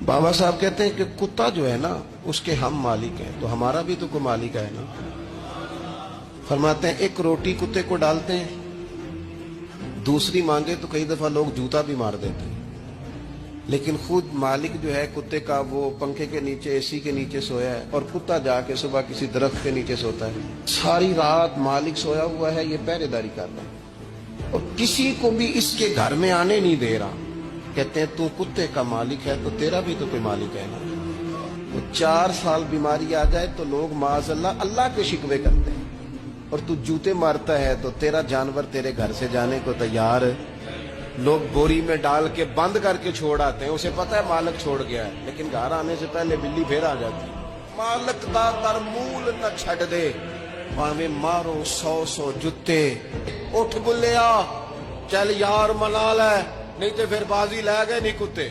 बाबा साहब कहते हैं कि कुत्ता जो है ना उसके हम मालिक हैं, तो हमारा भी तो कोई मालिक है ना। फरमाते हैं एक रोटी कुत्ते को डालते हैं, दूसरी मांगे तो कई दफा लोग जूता भी मार देते हैं, लेकिन खुद मालिक जो है कुत्ते का वो पंखे के नीचे एसी के नीचे सोया है और कुत्ता जाके सुबह किसी दरख्त के नीचे सोता है। सारी रात मालिक सोया हुआ है, ये पहरेदारी कर रहा है और किसी को भी इसके घर में आने नहीं दे रहा। कहते हैं तू कुत्ते का मालिक है तो तेरा भी तो कोई मालिक है ना। तो 4 साल बीमारी आ जाए तो लोग माज़अल्लाह अल्लाह के शिकवे करते हैं, और तू जूते मारता है तो तेरा जानवर तेरे घर से जाने को तैयार है। लोग बोरी में डाल के बंद करके छोड़ आते हैं, उसे पता है मालिक छोड़ गया है, लेकिन घर आने से पहले बिल्ली फिर आ जाती है। मालिक दा तरमूल न छड़ दे, भावे मारो 100 जुत्ते। उठ बुलिया चल यार मना ले, नहीं तो फिर बाजी लै गए नहीं कुत्ते।